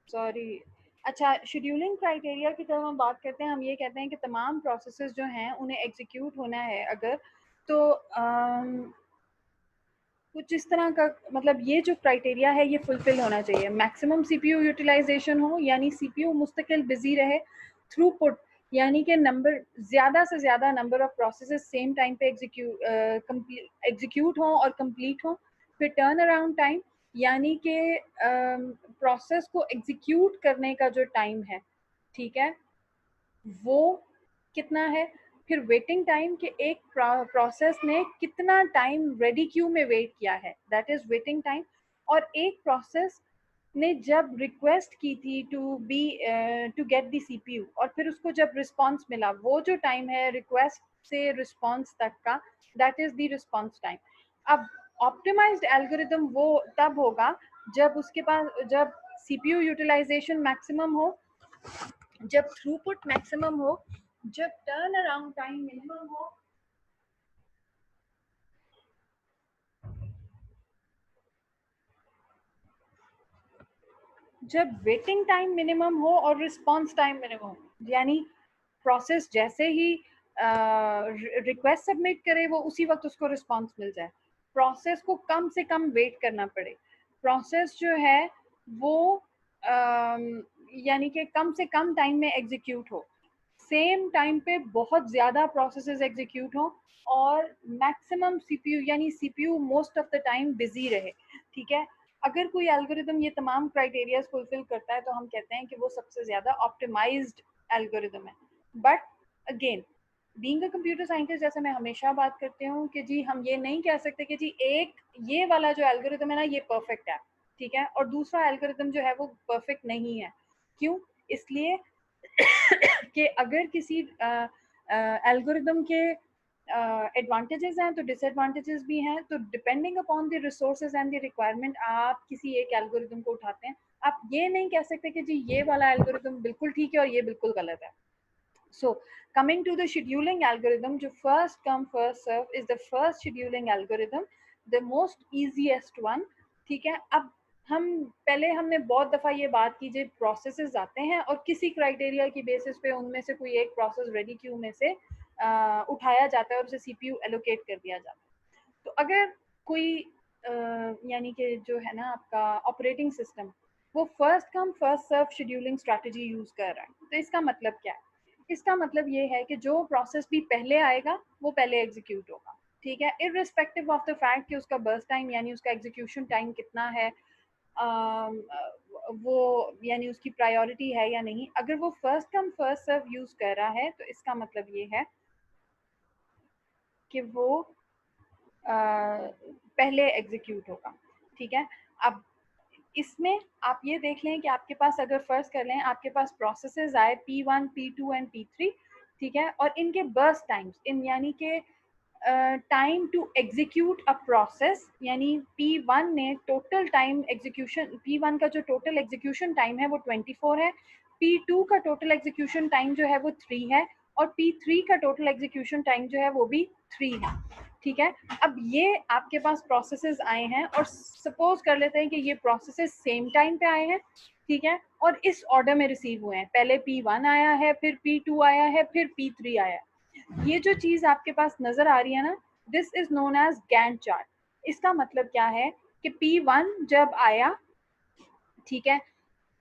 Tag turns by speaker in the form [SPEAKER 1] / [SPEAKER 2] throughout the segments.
[SPEAKER 1] Sorry, अच्छा, scheduling criteria की तरफ हम बात करते हैं। हम ये कहते हैं कि तमाम प्रोसेसेस जो हैं उन्हें एग्जीक्यूट होना है अगर, तो कुछ इस तरह का, मतलब ये जो क्राइटेरिया है ये फुलफिल होना चाहिए। मैक्सिमम सीपीयू यूटिलाइजेशन हो, यानी सीपीयू मुस्तकिल बिजी रहे। थ्रूपुट, यानी कि नंबर, ज़्यादा से ज़्यादा number of processes same time पे एग्जीक्यूट हों और कंप्लीट हों। फिर टर्न अराउंड टाइम, यानी कि प्रोसेस को एग्जीक्यूट करने का जो टाइम है, ठीक है, वो कितना है। फिर वेटिंग टाइम, कि एक प्रोसेस ने कितना टाइम रेडी क्यू में वेट किया है, दैट इज वेटिंग टाइम। और एक प्रोसेस ने जब रिक्वेस्ट की थी टू गेट द सीपीयू, और फिर उसको जब रिस्पांस मिला, वो जो टाइम है रिक्वेस्ट से रिस्पांस तक का, that is the response time. अब ऑप्टिमाइज्ड एल्गोरिदम वो तब होगा जब उसके पास, जब सीपीयू यूटिलाइजेशन मैक्सिमम हो, जब थ्रूपुट मैक्सिमम हो, जब टर्न अराउंड टाइम मिनिमम हो, जब वेटिंग टाइम मिनिमम हो और रिस्पांस टाइम मिनिमम हो। यानी प्रोसेस जैसे ही रिक्वेस्ट सबमिट करे, वो उसी वक्त उसको रिस्पांस मिल जाए। प्रोसेस को कम से कम वेट करना पड़े। प्रोसेस जो है वो यानी कि कम से कम टाइम में एग्जीक्यूट हो। सेम टाइम पे बहुत ज़्यादा प्रोसेसेस एग्जीक्यूट हों, और मैक्सिमम सीपीयू, यानी CPU most of the time busy रहे। ठीक है, अगर कोई एल्गोरिदम ये तमाम क्राइटेरियाज फुलफिल करता है तो हम कहते हैं कि वो सबसे ज़्यादा ऑप्टिमाइज्ड एल्गोरिदम है। But again, being a computer scientist, जैसे मैं हमेशा बात करती हूँ कि जी हम ये नहीं कह सकते कि जी एक ये वाला जो एल्गोरिदम है ना ये परफेक्ट है, ठीक है, और दूसरा एल्गोरिदम जो है वो परफेक्ट नहीं है। क्यों? इसलिए कि अगर किसी एल्गोरिदम के एडवांटेजेस हैं तो डिसएडवांटेजेस भी हैं। तो depending upon the resources and the requirement आप किसी एक एल्गोरिदम को उठाते हैं। आप ये नहीं कह सकते कि जी ये वाला एल्गोरिदम बिल्कुल ठीक है और ये बिल्कुल गलत है। So coming to the scheduling algorithm, जो first come first serve is the first scheduling algorithm, the most easiest one। ठीक है, अब हम पहले हमने बहुत दफ़ा ये बात की, जब प्रोसेसेस आते हैं और किसी क्राइटेरिया की बेसिस पे उनमें से कोई एक प्रोसेस रेडी क्यू में से उठाया जाता है और उसे सीपीयू एलोकेट कर दिया जाता है। तो अगर कोई यानी कि जो है ना आपका ऑपरेटिंग सिस्टम, वो first come first serve scheduling strategy use कर रहा है, तो इसका मतलब क्या है? इसका मतलब ये है कि जो प्रोसेस भी पहले आएगा वो पहले एग्जीक्यूट होगा। ठीक है, इररिस्पेक्टिव ऑफ द फैक्ट कि उसका बर्स्ट टाइम यानी उसका एग्जीक्यूशन टाइम कितना है, वो यानी उसकी प्रायोरिटी है या नहीं। अगर वो first come first serve use कर रहा है तो इसका मतलब ये है कि वो पहले एग्जीक्यूट होगा। ठीक है, अब इसमें आप ये देख लें कि आपके पास, अगर फर्स्ट कर लें आपके पास प्रोसेसेस आए P1, P2 एंड P3, ठीक है, और इनके बर्स्ट टाइम्स, इन यानी कि time to execute a process, यानी P1 ने टोटल टाइम एग्जीक्यूशन, P1 का जो टोटल एग्जीक्यूशन टाइम है वो 24 है, P2 का टोटल एग्जीक्यूशन टाइम जो है वो 3 है, और P3 का टोटल एग्जीक्यूशन टाइम जो है वो भी 3 है। ठीक है, अब ये आपके पास प्रोसेसेस आए हैं और सपोज कर लेते हैं कि ये प्रोसेसेस सेम टाइम पे आए हैं, ठीक है, और इस ऑर्डर में रिसीव हुए हैं। पहले P1 आया है, फिर P2 आया है, फिर P3 आया है। ये जो चीज आपके पास नजर आ रही है ना, this is known as Gantt chart. इसका मतलब क्या है कि P1 जब आया, ठीक है,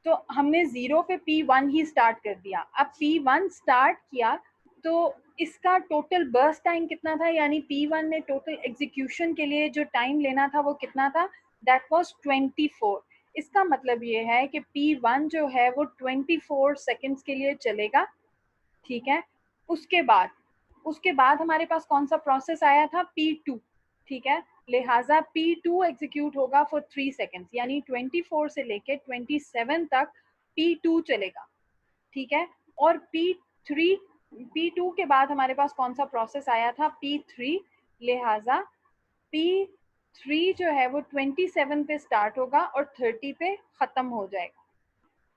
[SPEAKER 1] तो हमने जीरो पे P1 ही स्टार्ट कर दिया। अब P1 स्टार्ट किया तो इसका टोटल बर्स्ट टाइम कितना था, यानी P1 ने टोटल एग्जीक्यूशन के लिए जो टाइम लेना था वो कितना था, दैट वाज 24। इसका मतलब ये है कि P1 जो है वो 24 सेकेंड्स के लिए चलेगा। ठीक है, उसके बाद उसके बाद हमारे पास कौन सा प्रोसेस आया था, P2। ठीक है, लिहाजा P2 एग्जीक्यूट होगा फॉर 3 सेकेंड्स, यानी 24 से लेके 27 तक P2 चलेगा। ठीक है, और P3, P2 के बाद हमारे पास कौन सा प्रोसेस आया था, P3, लिहाजा P3 जो है वो 27 पे स्टार्ट होगा और 30 पे खत्म हो जाएगा।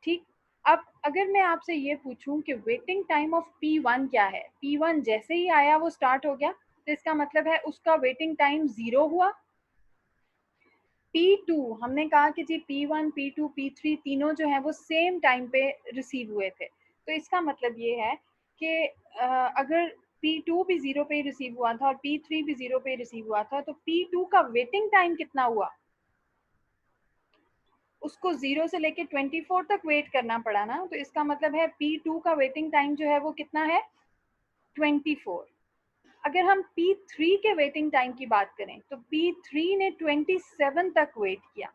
[SPEAKER 1] ठीक, अब अगर मैं आपसे ये पूछूं कि वेटिंग टाइम ऑफ P1 क्या है, P1 जैसे ही आया वो स्टार्ट हो गया, तो इसका मतलब है उसका वेटिंग टाइम 0 हुआ। P2 हमने कहा कि जी P1, P2, P3 तीनों जो है वो सेम टाइम पे रिसीव हुए थे, तो इसका मतलब ये है कि अगर P2 भी 0 पे रिसीव हुआ था और P3 भी 0 पे रिसीव हुआ था, तो P2 का वेटिंग टाइम कितना हुआ, उसको 0 से लेके 24 तक वेट करना पड़ा ना, तो इसका मतलब है P2 का वेटिंग टाइम जो है वो कितना है, 24। अगर हम P3 के वेटिंग टाइम की बात करें तो P3 ने 27 तक वेट किया,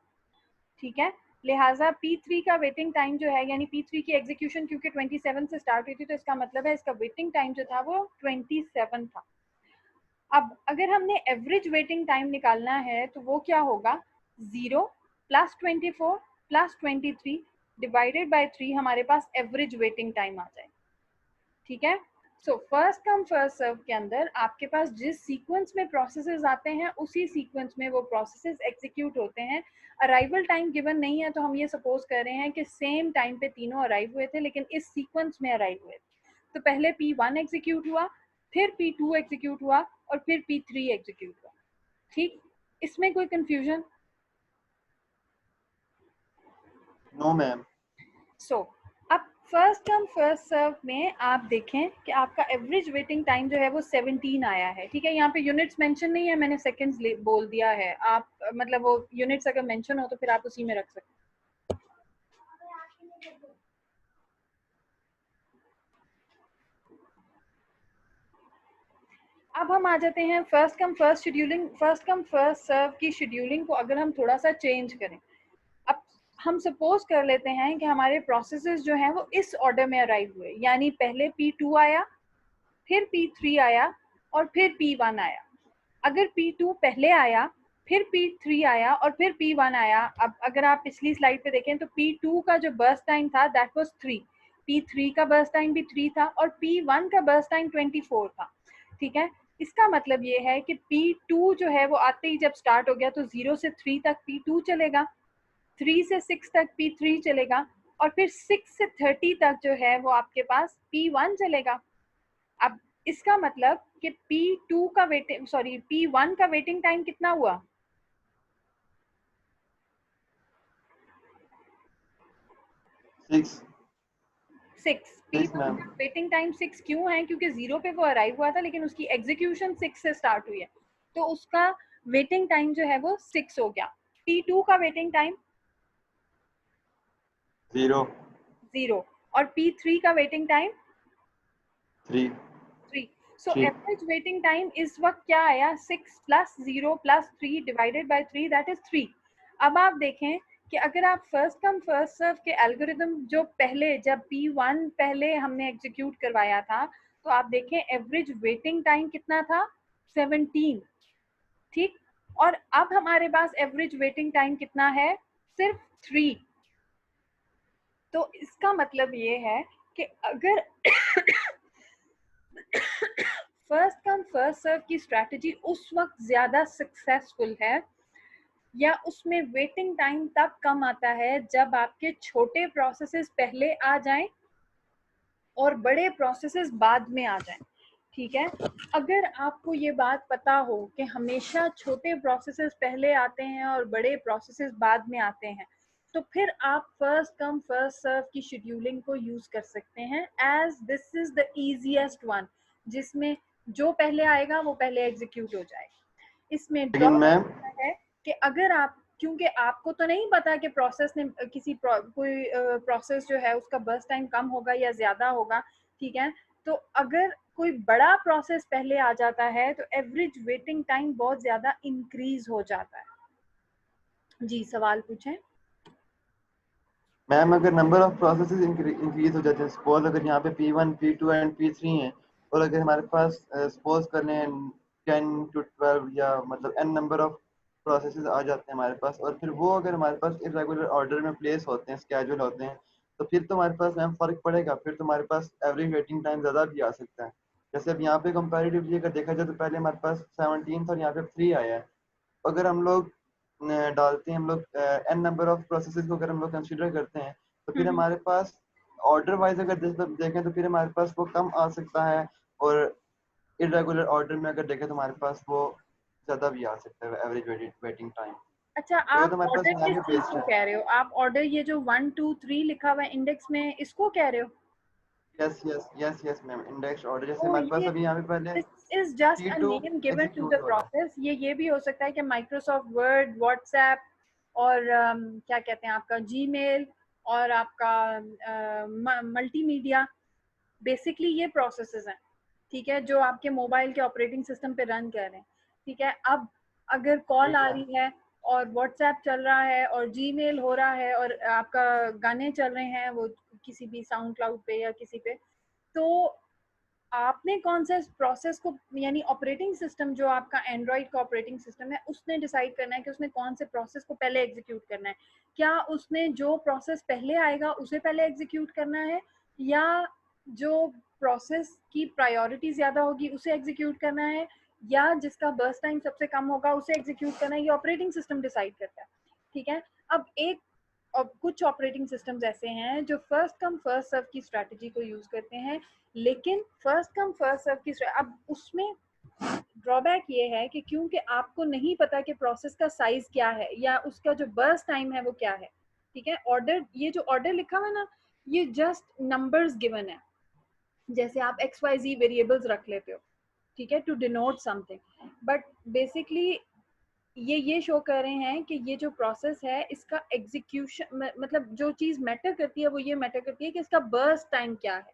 [SPEAKER 1] ठीक है, लिहाजा P3 का वेटिंग टाइम जो है, यानी P3 की एग्जीक्यूशन क्योंकि 27 से स्टार्ट हुई थी, तो इसका मतलब है इसका वेटिंग टाइम जो था वो 27 था। अब अगर हमने एवरेज वेटिंग टाइम निकालना है तो वो क्या होगा, 0 प्लस 24 प्लस 23 डिवाइडेड बाय 3 हमारे पास एवरेज वेटिंग टाइम आ जाए, ठीक है। सो फर्स्ट कम फर्स्ट सर्व के अंदर आपके पास जिस सीक्वेंस में प्रोसेसेस आते हैं उसी सीक्वेंस में वो प्रोसेसेस एग्जीक्यूट होते हैं। अराइवल टाइम गिवन नहीं है, तो हम ये सपोज कर रहे हैं कि सेम टाइम पे तीनों अराइव हुए थे, लेकिन इस सीक्वेंस में अराइव हुए थे। तो पहले P1 एग्जीक्यूट हुआ, फिर P2 एग्जीक्यूट हुआ और फिर P3 एग्जीक्यूट हुआ, ठीक। इसमें कोई कंफ्यूजन?
[SPEAKER 2] No ma'am.
[SPEAKER 1] सो अब फर्स्ट कम फर्स्ट सर्व में आप देखें कि आपका एवरेज वेटिंग टाइम जो है वो 17 आया है, ठीक है। यहाँ पे यूनिट्स मेंशन नहीं है, मैंने सेकंड्स बोल दिया है, आप मतलब वो यूनिट्स अगर मेंशन हो तो फिर आप उसी में रख सकते हैं। अब हम आ जाते हैं first come first scheduling. First come first serve की शेड्यूलिंग को अगर हम थोड़ा सा चेंज करें, अब हम सपोज कर लेते हैं कि हमारे प्रोसेसेस जो हैं वो इस ऑर्डर में अराइव हुए, यानी पहले P2 आया, फिर P3 आया और फिर P1 आया। अगर P2 पहले आया, फिर P3 आया और फिर P1 आया, अब अगर आप पिछली स्लाइड पे देखें तो P2 का जो बर्स्ट टाइम था दैट वाज 3, P3 का बर्स्ट टाइम भी 3 था और P1 का बर्स्ट टाइम 24 था, ठीक है। इसका मतलब ये है कि P2 जो है वो आते ही जब स्टार्ट हो गया तो 0 से 3 तक P2 चलेगा, 3 से 6 तक P3 चलेगा और फिर 6 से 30 तक जो है वो आपके पास P1 चलेगा। अब इसका मतलब कि P2 का वेटिंग सॉरी P1 का वेटिंग टाइम कितना हुआ,
[SPEAKER 2] 6।
[SPEAKER 1] 6।
[SPEAKER 2] 6
[SPEAKER 1] P1
[SPEAKER 2] मैम।
[SPEAKER 1] का वेटिंग टाइम 6 क्यों है, क्योंकि 0 पे वो अराइव हुआ था लेकिन उसकी एग्जीक्यूशन 6 से स्टार्ट हुई है, तो उसका वेटिंग टाइम जो है वो 6 हो गया। P2 का वेटिंग टाइम
[SPEAKER 2] 0।
[SPEAKER 1] 0 और P3 का वेटिंग टाइम
[SPEAKER 2] 3।
[SPEAKER 1] 3। सो
[SPEAKER 2] 3।
[SPEAKER 1] एवरेज वेटिंग टाइम इस वक्त क्या आया, 6 plus 0 plus 3 divided by 3 that is 3। अब आप देखें कि अगर आप फर्स्ट कम फर्स्ट सर्व के एल्गोरिदम जो पहले जब P1 पहले हमने एग्जीक्यूट करवाया था, तो आप देखें एवरेज वेटिंग टाइम कितना था, 17, ठीक। और अब हमारे पास एवरेज वेटिंग टाइम कितना है, सिर्फ 3। तो इसका मतलब ये है कि अगर फर्स्ट कम फर्स्ट सर्व की स्ट्रैटेजी उस वक्त ज्यादा सक्सेसफुल है, या उसमें वेटिंग टाइम तब कम आता है जब आपके छोटे प्रोसेसेस पहले आ जाएं और बड़े प्रोसेसेस बाद में आ जाएं, ठीक है। अगर आपको ये बात पता हो कि हमेशा छोटे प्रोसेसेस पहले आते हैं और बड़े प्रोसेसेस बाद में आते हैं, तो फिर आप फर्स्ट कम फर्स्ट सर्व की शेड्यूलिंग को यूज कर सकते हैं, as this is the easiest one, जिसमें जो पहले आएगा वो पहले एग्जीक्यूट हो जाएगा। इसमें
[SPEAKER 2] लेकिन मैम,
[SPEAKER 1] ड्रॉबैक है कि अगर आप, क्योंकि आपको तो नहीं पता कि प्रोसेस ने कोई प्रोसेस जो है उसका बर्स्ट टाइम कम होगा या ज्यादा होगा, ठीक है। तो अगर कोई बड़ा प्रोसेस पहले आ जाता है तो एवरेज वेटिंग टाइम बहुत ज्यादा इंक्रीज हो जाता है। जी सवाल पूछें।
[SPEAKER 2] मैम अगर नंबर ऑफ प्रोसेसेस इंक्रीज हो जाते हैं, सपोज अगर यहाँ पे P1 P2 एंड P3 हैं, और अगर हमारे पास सपोज कर लें 10 to 12 या मतलब n नंबर ऑफ प्रोसेसेस आ जाते हैं हमारे पास, और फिर वो अगर हमारे पास इरेगुलर ऑर्डर में प्लेस होते हैं, स्केड्यूल होते हैं, तो फिर तो हमारे पास मैम फर्क पड़ेगा, फिर तो हमारे पास एवरेज वेटिंग टाइम ज़्यादा भी आ सकता है। जैसे अब यहाँ पे कंपेरेटिवली अगर देखा जाए तो पहले हमारे पास 17 था और यहाँ पे 3 आया है। अगर हम लोग डालते हैं, हम लोग एन नंबर ऑफ प्रोसेसेस को अगर हम लोग कंसीडर करते हैं, तो फिर
[SPEAKER 1] हम्म,
[SPEAKER 2] हमारे पास ऑर्डर वाइज अगर देखें तो फिर हमारे पास वो कम आ सकता है, और इरेगुलर ऑर्डर में अगर देखें तो हमारे पास वो ज़्यादा भी आ सकता है एवरेज वेटिंग टाइम।
[SPEAKER 1] अच्छा,
[SPEAKER 2] तो ये
[SPEAKER 1] आप
[SPEAKER 2] तो हमारे पास
[SPEAKER 1] ऑर्डर किस
[SPEAKER 2] सिनेरियो
[SPEAKER 1] चीज
[SPEAKER 2] बेस्ड
[SPEAKER 1] को
[SPEAKER 2] है।
[SPEAKER 1] कह रहे हो? आप ऑर्डर ये जो 1 2 3 लिखा हुआ है इंडेक्स में, इसको कह रहे हो?
[SPEAKER 2] Yes yes yes yes ma'am, index order जैसे
[SPEAKER 1] ओ
[SPEAKER 2] हमारे पास
[SPEAKER 1] ये,
[SPEAKER 2] अभी यहाँ पे पहले
[SPEAKER 1] this is just a
[SPEAKER 2] T2
[SPEAKER 1] name given to the
[SPEAKER 2] execute हो रहा है।
[SPEAKER 1] प्रोसेस। ये भी हो सकता है कि माइक्रोसॉफ्ट वर्ड, व्हाट्सएप और क्या कहते हैं आपका जीमेल और आपका मल्टीमीडिया, बेसिकली ये प्रोसेसेस हैं, ठीक है, जो आपके मोबाइल के ऑपरेटिंग सिस्टम पे रन कर रहे हैं, ठीक है। अब अगर कॉल
[SPEAKER 2] ठीक
[SPEAKER 1] आ
[SPEAKER 2] है।
[SPEAKER 1] रही है और व्हाट्सएप चल रहा है और जीमेल हो रहा है और आपका गाने चल रहे हैं वो किसी भी साउंड क्लाउड पे या किसी पे, तो आपने कौन सा प्रोसेस को, यानी ऑपरेटिंग सिस्टम जो आपका एंड्रॉइड का ऑपरेटिंग सिस्टम है उसने डिसाइड करना है कि उसने कौन से प्रोसेस को पहले एग्जीक्यूट करना है। क्या उसने जो प्रोसेस पहले आएगा उसे पहले एग्जीक्यूट करना है, या जो प्रोसेस की प्रायोरिटी ज्यादा होगी उसे एग्जीक्यूट करना है, या जिसका बर्स्ट टाइम सबसे कम होगा उसे एग्जीक्यूट करना है? ये ऑपरेटिंग सिस्टम डिसाइड करता है, ठीक है। अब एक, अब कुछ ऑपरेटिंग सिस्टम्स ऐसे हैं जो फर्स्ट कम फर्स्ट सर्व की स्ट्रैटेजी को यूज करते हैं, लेकिन फर्स्ट कम फर्स्ट सर्व की अब उसमें ड्रॉबैक ये है कि क्योंकि आपको नहीं पता कि प्रोसेस का साइज क्या है या उसका जो बर्स्ट टाइम है वो क्या है, ठीक है। ऑर्डर, ये जो ऑर्डर लिखा हुआ है ना, ये जस्ट नंबर्स गिवन है, जैसे आप एक्स वाई जी वेरिएबल्स रख लेते हो, ठीक है, to denote something, but basically ये शो कर रहे हैं कि ये जो प्रोसेस है इसका एग्जीक्यूशन, मतलब जो चीज मैटर करती है वो ये मैटर करती है कि इसका बर्स्ट टाइम क्या है,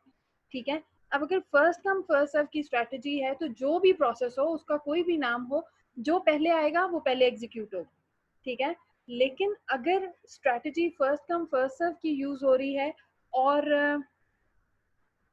[SPEAKER 1] ठीक है। अब अगर फर्स्ट कम फर्स्ट सर्व की स्ट्रेटजी है तो जो भी प्रोसेस हो उसका कोई भी नाम हो, जो पहले आएगा वो पहले एग्जीक्यूट होगा, ठीक है। लेकिन अगर strategy first come first serve की यूज हो रही है और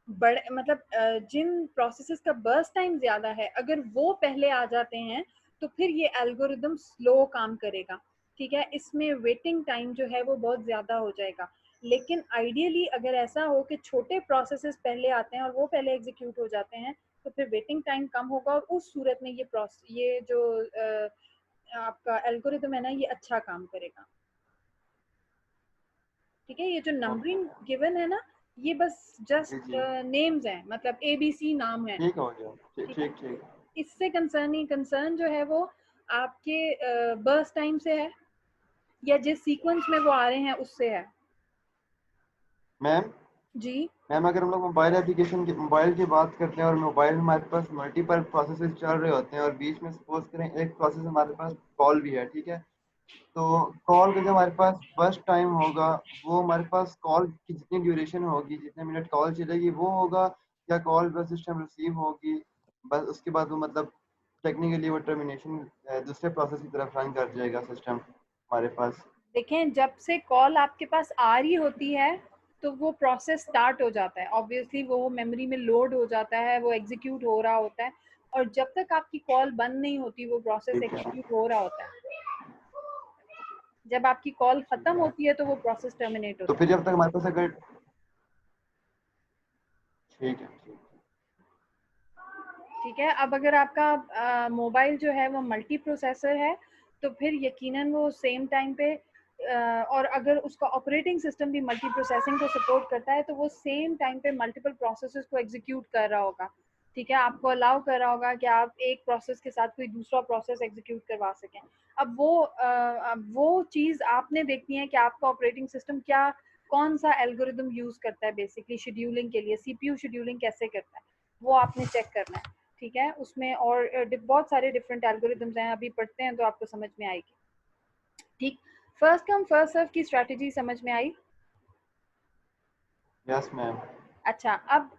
[SPEAKER 1] बड़े मतलब जिन प्रोसेसेस का बर्स्ट टाइम ज्यादा है अगर वो पहले आ जाते हैं तो फिर ये एल्गोरिदम स्लो काम करेगा, ठीक है। इसमें वेटिंग टाइम जो है वो बहुत ज्यादा हो जाएगा। लेकिन आइडियली अगर ऐसा हो कि छोटे प्रोसेसेस पहले आते हैं और वो पहले एग्जीक्यूट हो जाते हैं तो फिर वेटिंग टाइम कम होगा और उस सूरत में ये जो आपका एल्गोरिदम है ना ये अच्छा काम करेगा, ठीक है। ये जो
[SPEAKER 2] ओके
[SPEAKER 1] नंबरिंग
[SPEAKER 2] मैम।
[SPEAKER 1] गिवन है ना, ये बस
[SPEAKER 2] जी
[SPEAKER 1] जस्ट
[SPEAKER 2] जी।
[SPEAKER 1] नेम्स हैं, मतलब ABC नाम है,
[SPEAKER 2] ठीक हो गया। ठीक
[SPEAKER 1] ठीक है।
[SPEAKER 2] ठीक ठीक।
[SPEAKER 1] इससे कंसर्न नहीं, कंसर्न जो है वो आपके बर्स्ट टाइम से है या जिस सीक्वेंस में वो आ रहे हैं उससे है।
[SPEAKER 2] मैम,
[SPEAKER 1] जी
[SPEAKER 2] मैम अगर हम लोग मोबाइल एप्लीकेशन की, मोबाइल की बात करते हैं और मोबाइल में हमारे पास मल्टीपल प्रोसेसेस चल रहे होते हैं और बीच में सपोज करें एक प्रोसेस हमारे पास कॉल भी है, ठीक है। तो कॉल का जो हमारे पास फर्स्ट टाइम होगा वो हमारे पास कॉल की जितनी ड्यूरेशन होगी, जितने मिनट कॉल चलेगी वो होगा, या कॉल बस सिस्टम रिसीव होगी बस उसके बाद वो मतलब टेक्निकली वो टर्मिनेशन दूसरे प्रोसेस की तरफ रन कर जाएगा सिस्टम हमारे पास।
[SPEAKER 1] देखें, जब से कॉल आपके पास आ रही होती है तो वो प्रोसेस स्टार्ट हो जाता है, ऑब्वियसली वो मेमोरी में लोड हो जाता है, वो एग्जीक्यूट हो रहा होता है, और जब तक आपकी कॉल बंद नहीं होती वो प्रोसेस
[SPEAKER 2] ठीक है।
[SPEAKER 1] एग्जीक्यूट हो रहा होता है। जब आपकी कॉल
[SPEAKER 2] ठीक
[SPEAKER 1] खत्म
[SPEAKER 2] है।
[SPEAKER 1] होती है तो वो प्रोसेस टर्मिनेट
[SPEAKER 2] तो
[SPEAKER 1] होता
[SPEAKER 2] फिर
[SPEAKER 1] है।
[SPEAKER 2] जब तक हमारे पास अगर, ठीक है ठीक।
[SPEAKER 1] ठीक है। अब अगर आपका मोबाइल जो है वो मल्टी प्रोसेसर है तो फिर यकीनन वो सेम टाइम पे और अगर उसका ऑपरेटिंग सिस्टम भी मल्टी प्रोसेसिंग को सपोर्ट करता है तो वो सेम टाइम पे मल्टीपल प्रोसेसेस को एग्जीक्यूट कर रहा होगा, ठीक है। आपको अलाउ कर रहा होगा कि आप एक प्रोसेस के साथ कोई दूसरा प्रोसेस एग्जीक्यूट करवा सकें। अब वो चीज़ आपने देखनी है कि आपका ऑपरेटिंग सिस्टम क्या, कौन सा एल्गोरिदम यूज करता है बेसिकली शेड्यूलिंग के लिए, सीपीयू शेड्यूलिंग कैसे करता है वो आपने चेक करना है, ठीक है। उसमें और बहुत सारे डिफरेंट एल्गोरिदम्स हैं, अभी पढ़ते हैं तो आपको समझ में आएगी, ठीक। फर्स्ट कम फर्स्ट सर्व की स्ट्रैटेजी समझ में आई?
[SPEAKER 2] Yes ma'am.
[SPEAKER 1] अच्छा, अब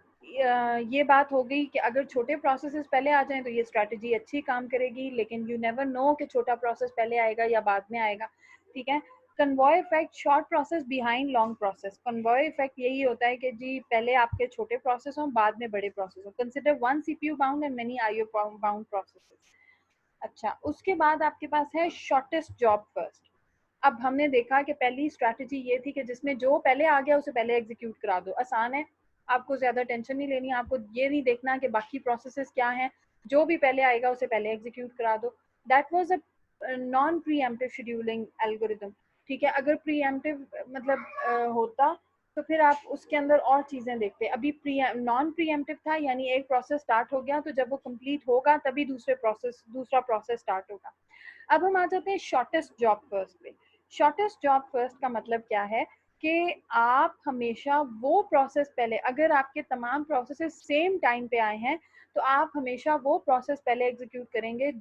[SPEAKER 1] ये बात हो गई कि अगर छोटे प्रोसेसेस पहले आ जाएं तो ये स्ट्रैटेजी अच्छी काम करेगी, लेकिन यू नेवर नो कि छोटा प्रोसेस पहले आएगा या बाद में आएगा, ठीक है। Convoy effect, short process behind long process. Convoy effect यही होता है कि जी पहले आपके छोटे प्रोसेस हों बाद में बड़े प्रोसेस हों। Consider one CPU bound and many IO bound processes. अच्छा, उसके बाद आपके पास है शॉर्टेस्ट जॉब फर्स्ट। अब हमने देखा कि पहली स्ट्रैटेजी ये थी कि जिसमें जो पहले आ गया उसे पहले एग्जीक्यूट करा दो, आसान है, आपको ज्यादा टेंशन नहीं लेनी, आपको ये नहीं देखना कि बाकी प्रोसेसेस क्या हैं, जो भी पहले आएगा उसे पहले एग्जीक्यूट करा दो। That was a non pre-emptive scheduling algorithm, ठीक है। अगर प्रीएम्प्टिव मतलब होता तो फिर आप उसके अंदर और चीज़ें देखते हैं। अभी नॉन प्रीएम्प्टिव था, यानी एक प्रोसेस स्टार्ट हो गया तो जब वो कंप्लीट होगा तभी दूसरा प्रोसेस स्टार्ट होगा। अब हम आ जाते हैं शॉर्टेस्ट जॉब फर्स्ट पे। शॉर्टेस्ट जॉब फर्स्ट का मतलब क्या है कि आप हमेशा वो प्रोसेस पहले, अगर आपके तमाम प्रोसेसेस सेम टाइम पे आए हैं तो आप हमेशा वो प्रोसेस पहले एग्जीक्यूट करेंगे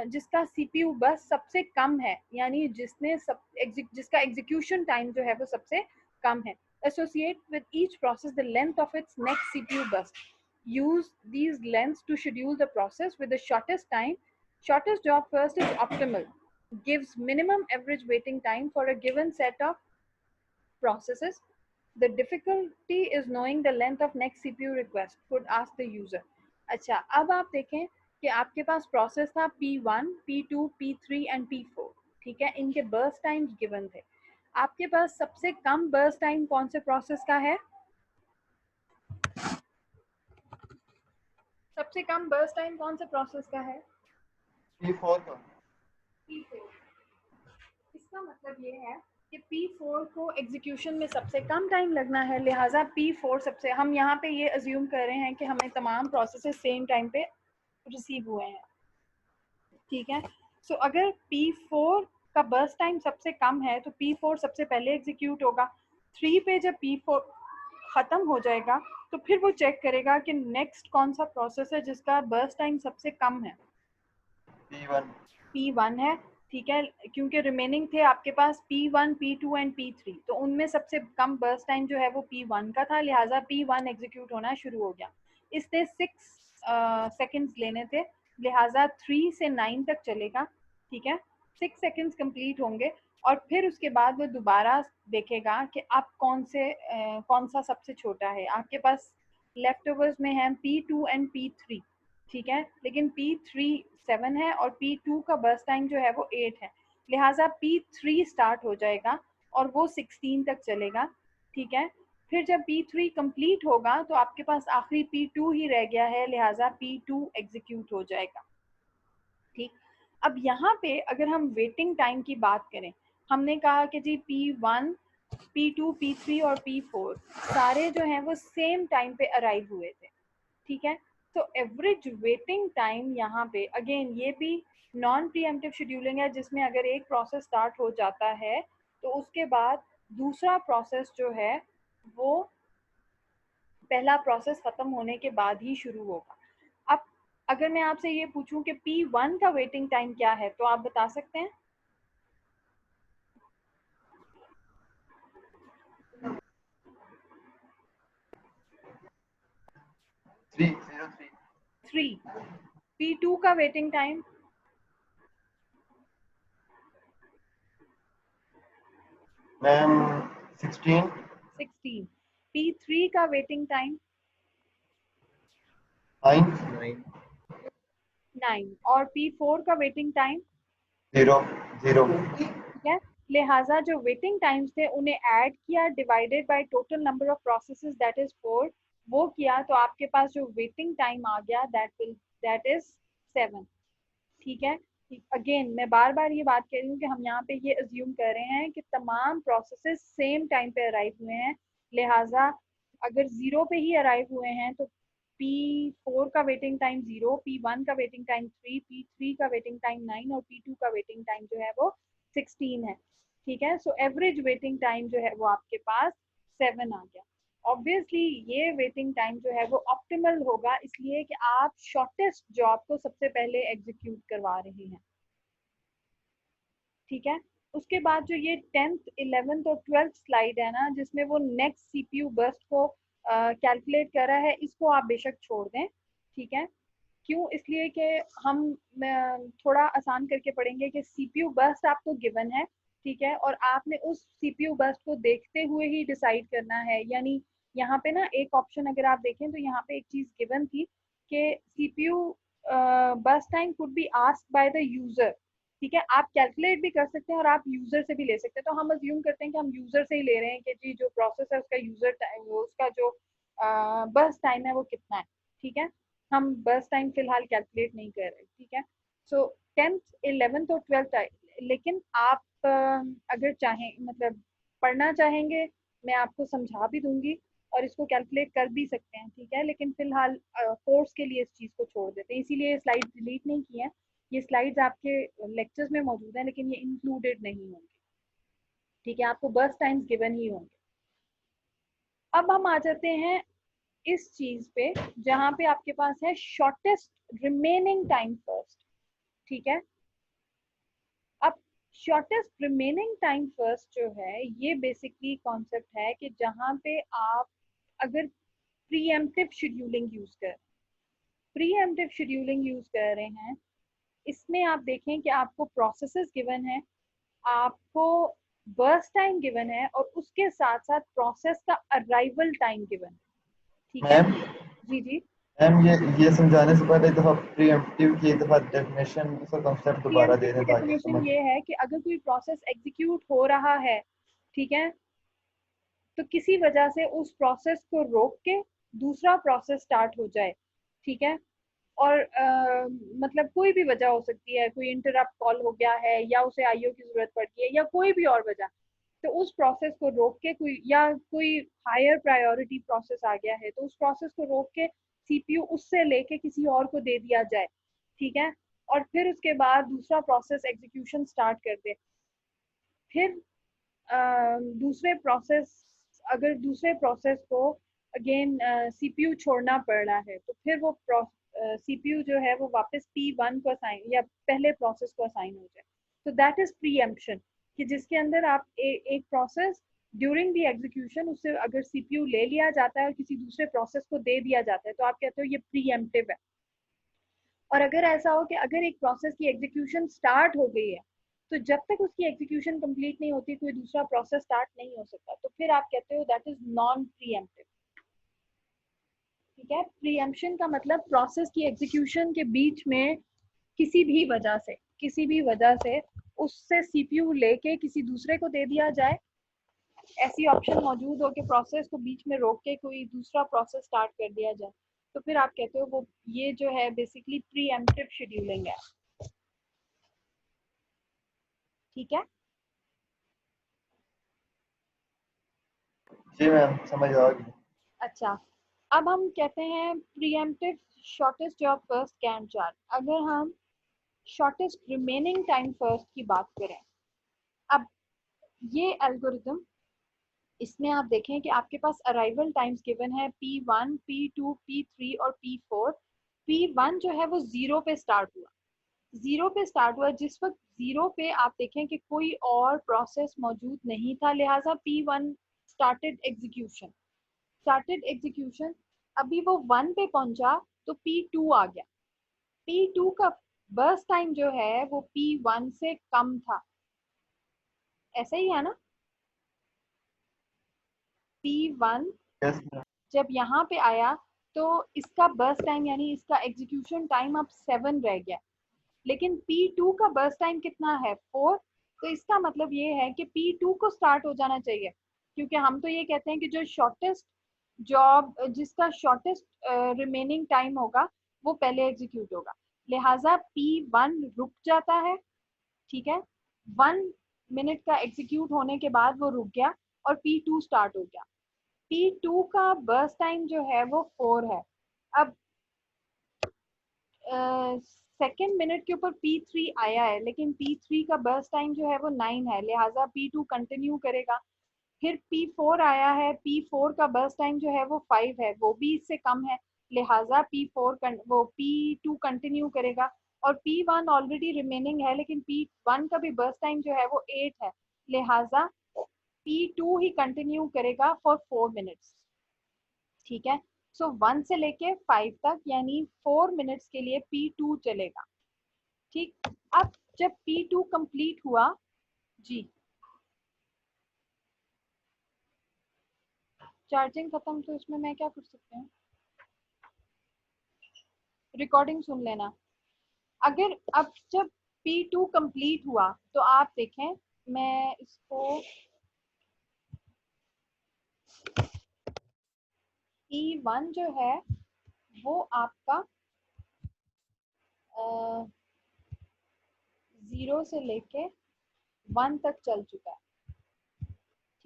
[SPEAKER 1] जिसका सीपीयू बस सबसे कम है, यानी जिसका एग्जीक्यूशन टाइम जो है वो सबसे कम है। Associate with each process the length of its next CPU burst. Use these lengths to schedule the process with the shortest time. Shortest job first is optimal. Gives minimum average waiting time for a given set of processes. The difficulty is knowing the length of next CPU request. Could ask the user. अच्छा, अब आप देखें कि आपके पास process था P1, P2, P3 and P4, ठीक है, इनके बर्स्ट टाइम्स गिवन थे। आपके पास सबसे कम बर्स्ट टाइम कौन से प्रोसेस का है? सबसे कम बर्स्ट टाइम कौन से प्रोसेस का है?
[SPEAKER 2] P4 का।
[SPEAKER 1] P4। इसका मतलब ये है कि P4 को एग्जीक्यूशन में सबसे कम टाइम लगना है, लिहाजा P4 सबसे, हम यहाँ पे ये अज्यूम कर रहे हैं कि हमें तमाम प्रोसेसेस सेम टाइम पे रिसीव हुए हैं, ठीक है। सो अगर P4 का बर्स्ट टाइम सबसे कम है तो P4 सबसे पहले एग्जीक्यूट होगा। 3 पे जब P4 ख़त्म हो जाएगा तो फिर वो चेक करेगा कि नेक्स्ट कौन सा प्रोसेस है जिसका बर्स्ट टाइम सबसे कम है। P1 है, ठीक है, क्योंकि रिमेनिंग थे आपके पास P1, P2 एंड P3, तो उनमें सबसे कम बर्स्ट टाइम जो है वो P1 का था, लिहाजा P1 एग्जीक्यूट होना शुरू हो गया। इसने 6 सेकेंड्स लेने थे, लिहाजा 3 से 9 तक चलेगा, ठीक है। 6 सेकेंड्स कंप्लीट होंगे और फिर उसके बाद वो दोबारा देखेगा कि अब कौन सा सबसे छोटा है। आपके पास लेफ्ट ओवर्स में है P2 एंड P3, ठीक है, लेकिन P3 7 है और P2 का बर्स्ट टाइम जो है वो 8 है, लिहाजा P3 स्टार्ट हो जाएगा और वो 16 तक चलेगा, ठीक है। फिर जब P3 कंप्लीट होगा तो आपके पास आखिरी P2 ही रह गया है, लिहाजा P2 एग्जीक्यूट हो जाएगा, ठीक। अब यहाँ पे अगर हम वेटिंग टाइम की बात करें, हमने कहा कि जी P1, P2, P3 और P4 सारे जो हैं वो सेम टाइम पे अराइव हुए थे, ठीक है। तो एवरेज वेटिंग टाइम यहाँ पे अगेन ये भी नॉन प्रीएम्प्टिव शेड्यूलिंग है, जिसमें अगर एक प्रोसेस स्टार्ट हो जाता है तो उसके बाद दूसरा प्रोसेस जो है वो पहला प्रोसेस खत्म होने के बाद ही शुरू होगा। अब अगर मैं आपसे ये पूछूं कि P1 का वेटिंग टाइम क्या है तो आप बता सकते हैं? 3। P2 का वेटिंग टाइम 16। P3 का वेटिंग टाइम 9 और P4 का वेटिंग टाइम
[SPEAKER 2] 0।
[SPEAKER 1] ठीक है। लिहाजा जो वेटिंग टाइम्स थे उन्हें ऐड किया, divided by total number of processes that is 4, वो किया तो आपके पास जो वेटिंग टाइम आ गया दैट इज 7, ठीक है। अगेन मैं बार बार ये बात कह रही हूँ कि हम यहाँ पे ये अज्यूम कर रहे हैं कि तमाम प्रोसेसेस सेम टाइम पे अराइव हुए हैं, लिहाजा अगर 0 पे ही अराइव हुए हैं तो P4 का वेटिंग टाइम 0, P1 का वेटिंग टाइम 3, P3 का वेटिंग टाइम 9 और P2 का वेटिंग टाइम जो है वो 16 है, ठीक है। सो एवरेज वेटिंग टाइम जो है वो आपके पास 7 आ गया। ऑब्वियसली ये वेटिंग टाइम जो है वो ऑप्टिमल होगा, इसलिए कि आप शॉर्टेस्ट जॉब को सबसे पहले एग्जीक्यूट करवा रहे हैं, ठीक है। उसके बाद जो ये 10th 11th और 12th स्लाइड है ना, जिसमें वो नेक्स्ट सीपीयू बर्स्ट को कैलकुलेट कर रहा है, इसको आप बेशक छोड़ दें, ठीक है। क्यों? इसलिए कि हम थोड़ा आसान करके पढ़ेंगे कि सीपीयू बर्स्ट आपको गिवन है, ठीक है, और आपने उस सीपीयू बर्स्ट को देखते हुए ही डिसाइड करना है। यानी यहाँ पे ना एक ऑप्शन अगर आप देखें तो यहाँ पे एक चीज गिवन थी कि CPU burst time could be asked by the user, ठीक है। आप कैलकुलेट भी कर सकते हैं और आप यूजर से भी ले सकते हैं, तो हम अज्यूम करते हैं कि हम यूजर से ही ले रहे हैं कि जी जो प्रोसेस है उसका यूजर टाइम, उसका जो बर्स्ट टाइम है वो कितना है, ठीक है। हम बर्स्ट टाइम फिलहाल कैलकुलेट नहीं कर रहे, ठीक है। सो 10th 11th और 12th, लेकिन आप अगर चाहें, मतलब पढ़ना चाहेंगे मैं आपको समझा भी दूंगी और इसको कैलकुलेट कर भी सकते हैं, ठीक है। लेकिन फिलहाल कोर्स के लिए इस चीज़ को छोड़ देते हैं, इसीलिए ये स्लाइड डिलीट नहीं की है। ये स्लाइड्स आपके लेक्चर्स में मौजूद हैं लेकिन ये इंक्लूडेड नहीं होंगे, ठीक है। आपको बस टाइम्स गिवन ही होंगे। अब हम आ जाते हैं इस चीज पे जहां पे आपके पास है शॉर्टेस्ट रिमेनिंग टाइम फर्स्ट, ठीक है। अब शॉर्टेस्ट रिमेनिंग टाइम फर्स्ट जो है ये बेसिकली कॉन्सेप्ट है कि जहां पे आप अगर प्रीएम्प्टिव शेड्यूलिंग यूज कर रहे हैं, इसमें आप देखें कि आपको प्रोसेसेस गिवन है, आपको बर्स्ट टाइम गिवन है और उसके साथ साथ प्रोसेस का अराइवल टाइम गिवन है, ठीक है।
[SPEAKER 2] मैम
[SPEAKER 1] जी जी।
[SPEAKER 2] मैम ये समझाने से पहले एक दफ़ा प्रीएम्प्टिव की एक दफ़ा डेफिनेशन उसका कॉन्सेप्ट दोबारा दे
[SPEAKER 1] प्रीएम्प्टिव
[SPEAKER 2] दें
[SPEAKER 1] की
[SPEAKER 2] ताकि
[SPEAKER 1] डेफिनेशन
[SPEAKER 2] समझ।
[SPEAKER 1] ये है कि अगर कोई प्रोसेस एग्जीक्यूट हो रहा है, ठीक है, तो किसी वजह से उस प्रोसेस को रोक के दूसरा प्रोसेस स्टार्ट हो जाए, ठीक है। और मतलब कोई भी वजह हो सकती है, कोई इंटरप्ट कॉल हो गया है या उसे आईओ की जरूरत पड़ गई है या कोई भी और वजह, तो उस प्रोसेस को रोक के कोई हायर प्रायोरिटी प्रोसेस आ गया है तो उस प्रोसेस को रोक के सीपीयू उससे लेके किसी और को दे दिया जाए, ठीक है। और फिर उसके बाद दूसरा प्रोसेस एग्जीक्यूशन स्टार्ट कर दे। फिर दूसरे प्रोसेस अगर दूसरे प्रोसेस को अगेन सीपीयू छोड़ना पड़ रहा है तो फिर वो सीपीयू जो है वो वापस P1 को असाइन या पहले प्रोसेस को असाइन हो जाए। तो दैट इज प्रीएम्प्शन, कि जिसके अंदर आप एक प्रोसेस ड्यूरिंग द एग्जीक्यूशन उससे अगर सीपीयू ले लिया जाता है और किसी दूसरे प्रोसेस को दे दिया जाता है तो आप कहते हो ये प्रीएम्प्टिव है। और अगर ऐसा हो कि अगर एक प्रोसेस की एग्जीक्यूशन स्टार्ट हो गई है तो जब तक उसकी एग्जीक्यूशन कंप्लीट नहीं होती कोई दूसरा प्रोसेस स्टार्ट नहीं हो सकता, तो फिर आप कहते हो दैट इज नॉन प्रीएम्प्टिव, ठीक है। प्रीएम्प्शन का मतलब प्रोसेस की एग्जीक्यूशन के बीच में किसी भी वजह से उससे सीपीयू लेके किसी दूसरे को दे दिया जाए, ऐसी ऑप्शन मौजूद हो कि प्रोसेस को बीच में रोक के कोई दूसरा प्रोसेस स्टार्ट कर दिया जाए, तो फिर आप कहते हो वो ये जो है बेसिकली प्रीएम्प्टिव शेड्यूलिंग है, ठीक है।
[SPEAKER 2] जी मैम समझ आ गई।
[SPEAKER 1] अच्छा, अब हम कहते हैं pre-emptive shortest job first Gantt chart. अगर हम शॉर्टेस्ट रिमेनिंग टाइम फर्स्ट की बात करें, अब ये एल्गोरिथम, इसमें आप देखें कि आपके पास अराइवल टाइम्स गिवन है P1, P2, P3 और P4। P1 जो है वो जीरो पे स्टार्ट हुआ जिस वक्त जीरो पे आप देखें कि कोई और प्रोसेस मौजूद नहीं था, लिहाजा P1 स्टार्टेड एग्जीक्यूशन। अभी वो 1 पे पहुंचा तो P2 आ गया। P2 का बर्स्ट टाइम जो है वो P1 से कम था, ऐसा ही है ना। P1
[SPEAKER 2] yes ma'am.
[SPEAKER 1] जब यहाँ पे आया तो इसका बर्स्ट टाइम यानी इसका एग्जीक्यूशन टाइम अब 7 रह गया, लेकिन P2 का बर्स्ट टाइम कितना है 4। तो इसका मतलब ये है कि P2 को स्टार्ट हो जाना चाहिए, क्योंकि हम तो ये कहते हैं कि जो शॉर्टेस्ट जॉब जिसका शॉर्टेस्ट रिमेनिंग टाइम होगा वो पहले एग्जीक्यूट होगा, लिहाजा P1 रुक जाता है, ठीक है। 1 मिनट का एग्जीक्यूट होने के बाद वो रुक गया और P2 स्टार्ट हो गया। P2 का बर्स्ट टाइम जो है वो 4 है। अब सेकेंड मिनट के ऊपर P3 आया है लेकिन P3 का बर्स्ट टाइम जो है वो 9 है, लिहाजा P2 कंटिन्यू करेगा। फिर P4 आया है, P4 का बर्स्ट टाइम जो है वो 5 है, वो भी इससे कम है, लिहाजा वो P2 कंटिन्यू करेगा। और P1 ऑलरेडी रिमेनिंग है लेकिन P1 का भी बर्स्ट टाइम जो है वो 8 है, लिहाजा P2 ही कंटिन्यू करेगा फॉर 4 मिनट्स, ठीक है। सो 1 से लेके 5 तक यानी 4 मिनट्स के लिए P2 चलेगा, ठीक। अब जब P2 कंप्लीट हुआ, जी, चार्जिंग खत्म तो इसमें मैं क्या कर सकती हूँ, रिकॉर्डिंग सुन लेना। अगर अब जब P2 कंप्लीट हुआ तो आप देखें, मैं इसको P1 जो है वो आपका 0 से लेके 1 तक चल चुका है,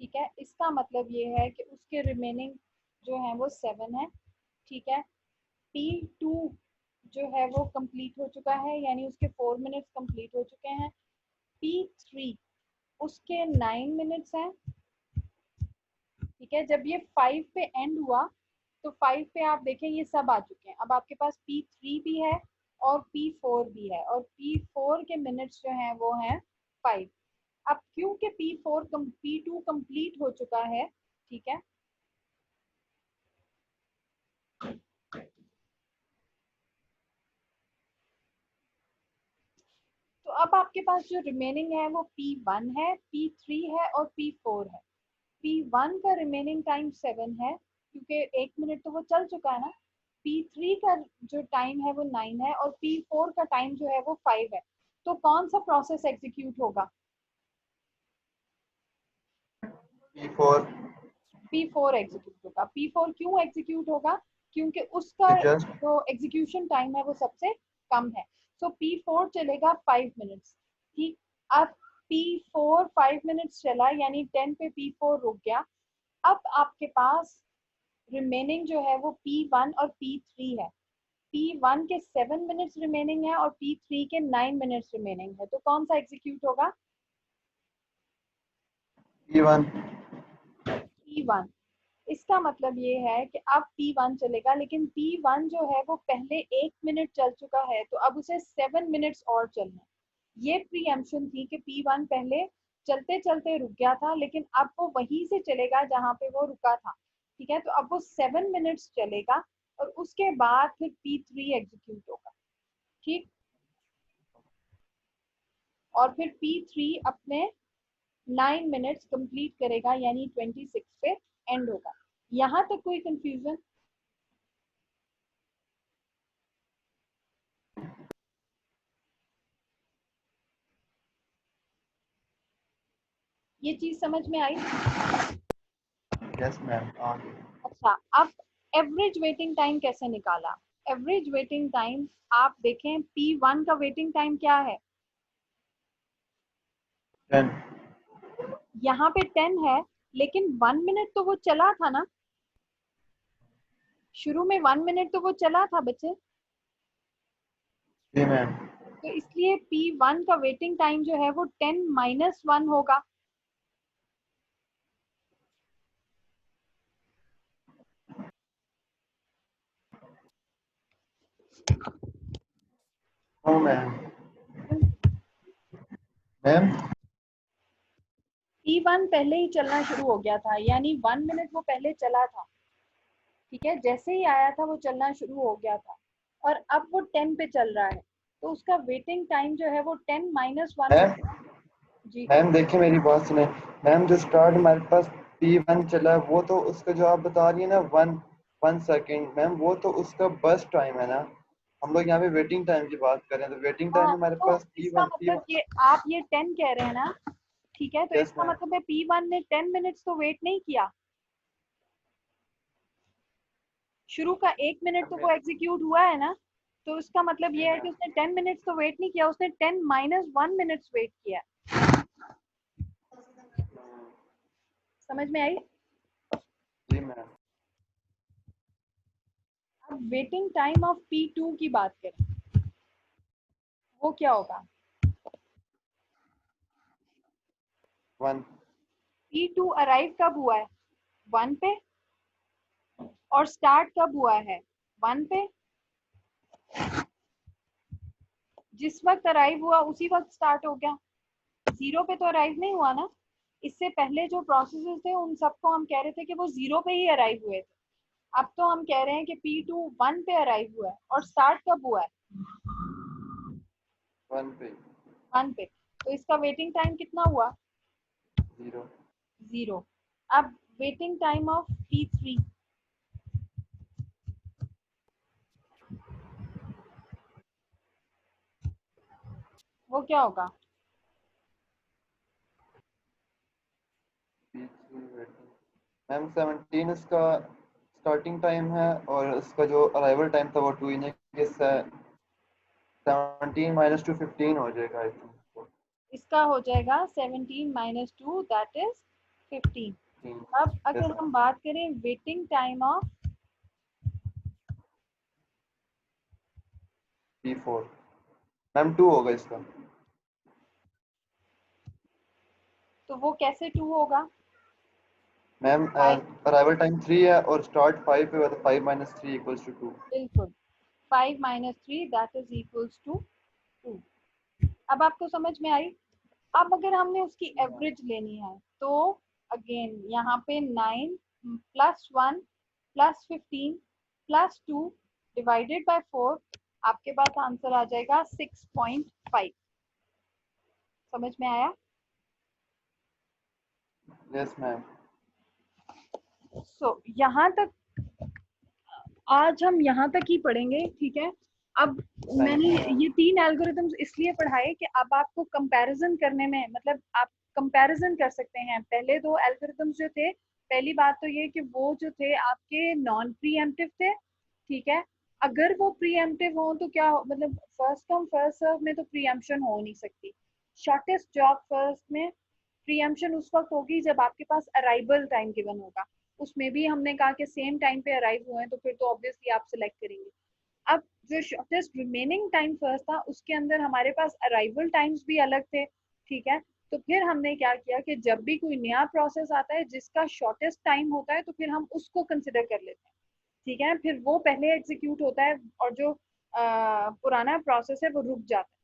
[SPEAKER 1] ठीक है, इसका मतलब ये है कि उसके रिमेनिंग जो है वो 7 है। ठीक है, P2 जो है वो कंप्लीट हो चुका है, यानी उसके 4 मिनट्स कंप्लीट हो चुके हैं। P3 उसके 9 मिनट्स हैं। ठीक है, जब ये 5 पे एंड हुआ तो 5 पे आप देखें ये सब आ चुके हैं। अब आपके पास P3 भी है और P4 भी है, और P4 के मिनट्स जो हैं वो हैं 5। अब क्योंकि P2 कंप्लीट हो चुका है, ठीक है, तो अब आपके पास जो रिमेनिंग है वो P1 है, P3 है और P4 है। P1 का रिमेनिंग टाइम 7 है, क्योंकि 1 मिनट तो वो चल चुका है ना। P3 का जो टाइम है वो 9 है, और P4 का टाइम जो है वो 5 है। तो कौन सा प्रोसेस एग्जीक्यूट होगा?
[SPEAKER 2] P4
[SPEAKER 1] P4 एग्जीक्यूट होगा। P4 क्यों एग्जीक्यूट होगा? क्योंकि उसका
[SPEAKER 2] जस्ट
[SPEAKER 1] जो एग्जीक्यूशन टाइम है वो सबसे कम है। सो P4 चलेगा 5 मिनट्स। ठीक, अब P4 5 मिनट्स चला, यानी 10 पे P4 रुक गया। अब आपके पास रिमेनिंग जो है वो P1 और P3 है। P1 के 7 मिनट्स रिमेनिंग है और P3 के 9 मिनट्स रिमेनिंग है। तो कौन सा एग्जीक्यूट होगा?
[SPEAKER 2] P1
[SPEAKER 1] P1। इसका मतलब ये है कि अब P1 चलेगा, लेकिन P1 जो है वो पहले 1 मिनट चल चुका है, तो अब उसे 7 मिनट्स और चलना है। ये प्रीएम्पशन थी कि P1 पहले चलते चलते रुक गया था, लेकिन अब वो वहीं से चलेगा जहां पे वो रुका था। ठीक है, तो अब वो 7 मिनट्स चलेगा और उसके बाद फिर P3 एग्जीक्यूट होगा। ठीक, और फिर P3 अपने 9 मिनट्स कंप्लीट करेगा, यानी 26 पे एंड होगा। यहाँ तक कोई कंफ्यूजन? ये चीज समझ में आई?
[SPEAKER 2] Yes ma'am.
[SPEAKER 1] अच्छा, अब एवरेज वेटिंग टाइम कैसे निकाला? एवरेज वेटिंग टाइम आप देखें, P1 का वेटिंग टाइम क्या है?
[SPEAKER 2] 10
[SPEAKER 1] यहाँ पे 10 है, लेकिन 1 मिनट तो वो चला था ना। शुरू में 1 मिनट तो वो चला था बच्चे।
[SPEAKER 2] जी मैम।
[SPEAKER 1] तो इसलिए P1 का वेटिंग टाइम जो है वो 10 - 1 होगा।
[SPEAKER 2] No ma'am. मैम
[SPEAKER 1] P1 पहले ही चलना शुरू हो गया था, यानी 1 मिनट वो पहले चला था। ठीक है, जैसे ही आया था वो चलना शुरू हो गया था, और अब वो 10 पे चल रहा है, तो उसका वेटिंग टाइम जो है वो 10 - 1
[SPEAKER 2] मैम
[SPEAKER 1] होगा। जी,
[SPEAKER 2] मैम देखिए मेरी बात सुने। मैम जो स्टार्ट हमारे पास P1 चला है वो तो उसका जो आप बता रही है ना 1 सेकेंड, मैम वो तो उसका बस टाइम है ना। हम लोग यहाँ पे वेटिंग टाइम की बात कर रहे हैं, तो वेटिंग टाइम
[SPEAKER 1] हाँ,
[SPEAKER 2] हमारे
[SPEAKER 1] तो
[SPEAKER 2] पास पी
[SPEAKER 1] इसका
[SPEAKER 2] वन पी
[SPEAKER 1] मतलब
[SPEAKER 2] वन
[SPEAKER 1] ये आप ये 10 कह रहे हैं ना। ठीक है, तो
[SPEAKER 2] यस
[SPEAKER 1] इसका
[SPEAKER 2] मैम।
[SPEAKER 1] मतलब है P1 ने 10 मिनट्स तो वेट नहीं किया। शुरू का 1 मिनट तो वो एग्जीक्यूट हुआ है ना, तो उसका मतलब
[SPEAKER 2] जी
[SPEAKER 1] ये है कि
[SPEAKER 2] मैम।
[SPEAKER 1] उसने 10 मिनट्स तो वेट नहीं किया, उसने 10 - 1 मिनट्स वेट किया। समझ में आई?
[SPEAKER 2] जी मैम।
[SPEAKER 1] अब वेटिंग टाइम ऑफ P2 की बात करें, वो क्या होगा?
[SPEAKER 2] 1
[SPEAKER 1] P2 अराइव कब हुआ है? 1 पे। और स्टार्ट कब हुआ है? 1 पे। जिस वक्त अराइव हुआ उसी वक्त स्टार्ट हो गया। 0 पे तो अराइव नहीं हुआ ना। इससे पहले जो प्रोसेसेस थे उन सबको हम कह रहे थे कि वो 0 पे ही अराइव हुए थे। अब तो हम कह रहे हैं कि P2 1 पे अराइव हुआ है, और स्टार्ट कब हुआ है?
[SPEAKER 2] 1 पे
[SPEAKER 1] 1 पे। तो इसका वेटिंग टाइम कितना हुआ?
[SPEAKER 2] 0।
[SPEAKER 1] 0। अब वेटिंग टाइम ऑफ P3, वो क्या होगा?
[SPEAKER 2] मैम 17 इसका स्टार्टिंग टाइम है और इसका जो अराइवल टाइम था वो 2 यानी कि 17 - 2 15 हो जाएगा आई थिंक।
[SPEAKER 1] इसका हो जाएगा 17 - 2, दैट इज 15। अब अगर हम बात करें waiting time of
[SPEAKER 2] P4 ma'am 2 होगा इसका।
[SPEAKER 1] तो वो कैसे 2 होगा?
[SPEAKER 2] मैम अराइवल टाइम 3 है और स्टार्ट 5 पे हुआ तो 5 माइनस 3 इक्वल्स टू 2।
[SPEAKER 1] बिल्कुल, 5 minus 3 that is equals to 2। अब आपको समझ में आई? अब अगर हमने उसकी एवरेज लेनी है तो अगेन यहाँ पे 9 plus 1 plus 15 plus 2 divided by 4, आपके पास आंसर आ जाएगा 6.5। समझ में आया?
[SPEAKER 2] Yes ma'am.
[SPEAKER 1] सो यहाँ तक आज हम यहाँ तक ही पढ़ेंगे, ठीक है। अब
[SPEAKER 2] थैंक
[SPEAKER 1] मैंने
[SPEAKER 2] यू मैम।
[SPEAKER 1] ये 3 एल्गोरिथम्स इसलिए पढ़ाए कि अब आपको कंपैरिजन करने में, मतलब आप कंपैरिजन कर सकते हैं। पहले 2 एल्गोरिथम्स जो थे, पहली बात तो ये कि वो जो थे आपके नॉन प्रीएम्प्टिव थे, ठीक है। अगर वो प्रीएम्प्टिव हो तो क्या मतलब फर्स्ट कम फर्स्ट सर्व में तो प्रीएम्प्शन हो नहीं सकती। शॉर्टेस्ट जॉब फर्स्ट में प्रीएम्प्शन उस वक्त होगी जब आपके पास अराइवल टाइम गिवन होगा। उसमें भी हमने कहा कि सेम टाइम पे अराइव हुए हैं तो फिर तो ऑब्वियसली आप सिलेक्ट करेंगे। अब जो शॉर्टेस्ट रिमेनिंग टाइम फर्स्ट था उसके अंदर हमारे पास अराइवल टाइम्स भी अलग थे, ठीक है। तो फिर हमने क्या किया कि जब भी कोई नया प्रोसेस आता है जिसका शॉर्टेस्ट टाइम होता है तो फिर हम उसको कंसिडर कर लेते हैं, ठीक है। फिर वो पहले एग्जीक्यूट होता है और जो पुराना प्रोसेस है वो रुक जाता है,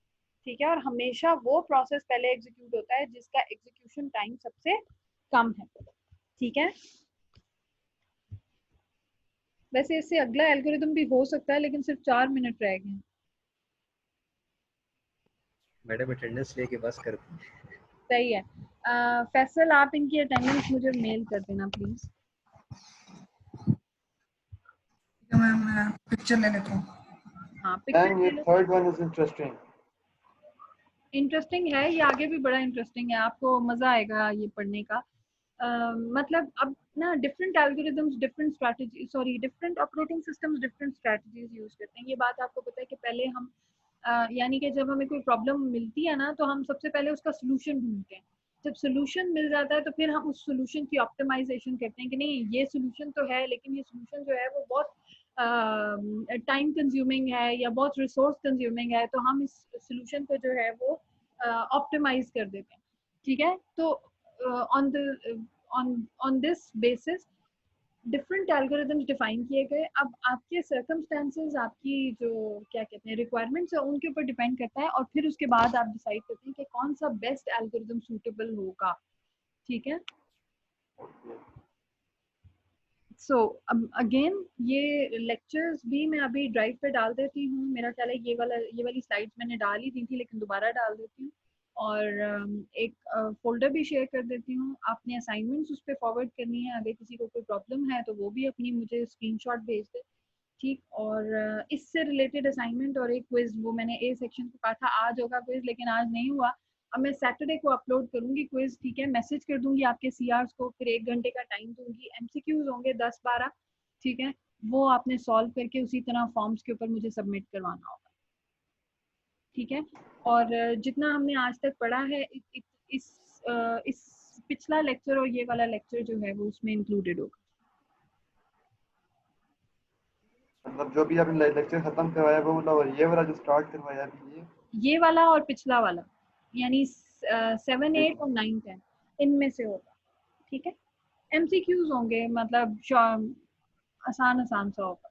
[SPEAKER 1] ठीक है। और हमेशा वो प्रोसेस पहले एग्जीक्यूट होता है जिसका एग्जीक्यूशन टाइम सबसे कम है, ठीक है। वैसे इससे अगला एल्गोरिदम भी हो सकता है लेकिन सिर्फ 4 मिनट रह गए हैं।
[SPEAKER 3] मैडम अटेंडेंस लेके बस कर।
[SPEAKER 1] सही है। फैसल आप इनकी अटेंडेंस मुझे मेल कर देना प्लीज।
[SPEAKER 4] मैं पिक्चर ले लेता हूँ।
[SPEAKER 1] हाँ पिक्चर
[SPEAKER 2] मैम
[SPEAKER 1] ले
[SPEAKER 2] ये
[SPEAKER 1] लो।
[SPEAKER 2] Third one is interesting.
[SPEAKER 1] Interesting है, ये आगे भी बड़ा इंटरेस्टिंग है, आपको मजा आएगा ये पढ़ने का। मतलब अब ना different algorithms different strategy sorry different operating systems different strategies use करते हैं। ये बात आपको पता है कि पहले हम यानी कि जब हमें कोई प्रॉब्लम मिलती है ना तो हम सबसे पहले उसका सोल्यूशन ढूंढते हैं। जब सोल्यूशन मिल जाता है तो फिर हम उस सोल्यूशन की ऑप्टिमाइजेशन करते हैं कि नहीं ये सोल्यूशन तो है लेकिन ये सोल्यूशन जो है वो बहुत टाइम कंज्यूमिंग है या बहुत रिसोर्स कंज्यूमिंग है, तो हम इस सोल्यूशन को जो है वो ऑप्टिमाइज कर देते हैं, ठीक है। तो on the on this basis different algorithms define किए गए। अब आपके सर्कमस्टेंसेस, आपकी जो क्या कहते हैं रिक्वायरमेंट्स है उनके ऊपर डिपेंड करता है और फिर उसके बाद आप डिसाइड करते हैं कि कौन सा बेस्ट एल्गोरिदम सूटेबल होगा, ठीक है। सो अगेन ये लेक्चर्स भी मैं अभी ड्राइव पे डाल देती हूँ। मेरा ख्याल है ये वाली स्लाइड्स मैंने डाल ही दी थी लेकिन दोबारा डाल देती हूँ। और एक फोल्डर भी शेयर कर देती हूँ। आपने असाइनमेंट्स उस पर फॉरवर्ड करनी है, अगर किसी को कोई प्रॉब्लम है तो वो भी अपनी मुझे स्क्रीनशॉट भेज दे, ठीक। और इससे रिलेटेड असाइनमेंट और एक क्विज, वो मैंने ए सेक्शन को कहा था आज होगा क्विज लेकिन आज नहीं हुआ। अब मैं सैटरडे को अपलोड करूंगी क्विज, ठीक है। मैसेज कर दूंगी आपके सीआर्स को, फिर 1 घंटे का टाइम दूंगी। एमसीक्यूज होंगे 10-12, ठीक है। वो आपने सॉल्व करके उसी तरह फॉर्म्स के ऊपर मुझे सबमिट करवाना होगा, ठीक है। और जितना हमने आज तक पढ़ा है इस पिछला लेक्चर और ये वाला लेक्चर जो है वो उसमें इंक्लूडेड होगा।
[SPEAKER 2] मतलब जो भी आपने लेक्चर खत्म करवाया वो वाला और ये वाला जो स्टार्ट करवाया अभी
[SPEAKER 1] ये वाला और पिछला वाला यानी 7, 8 और 9, 10 इनमें से होगा, ठीक है। एमसीक्यूज होंगे, मतलब आसान आसान सा होगा,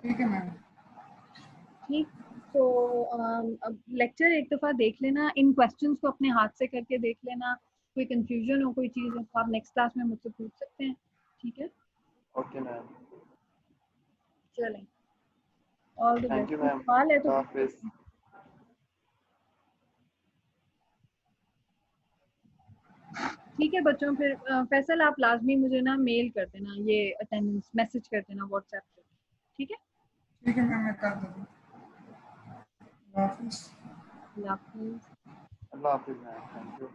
[SPEAKER 4] ठीक है मैम।
[SPEAKER 1] ठीक। तो अब लेक्चर एक दफ़ा देख लेना, इन क्वेश्चंस को अपने हाथ से करके देख लेना। कोई कंफ्यूजन हो कोई चीज़ हो तो आप नेक्स्ट क्लास में मुझसे पूछ सकते हैं, ठीक है।
[SPEAKER 2] Okay ma'am.
[SPEAKER 1] चलें, all the
[SPEAKER 2] thank
[SPEAKER 1] best.
[SPEAKER 2] You
[SPEAKER 1] कोई
[SPEAKER 2] मैम।
[SPEAKER 1] सवाल है तो
[SPEAKER 2] अल्लाह
[SPEAKER 1] पूछ
[SPEAKER 2] हाफिज़।
[SPEAKER 1] सकते हैं। ठीक है बच्चों, फिर फैसल आप लाजमी मुझे ना मेल कर देना, ये अटेंडेंस मैसेज कर देना व्हाट्सएप पे, ठीक है।
[SPEAKER 4] ठीक है मैम, मैं कर दूँगा। अल्लाह हाफिज़।
[SPEAKER 1] अल्लाह हाफिज़।
[SPEAKER 2] अल्लाह हाफिज़ मैम। Thank you.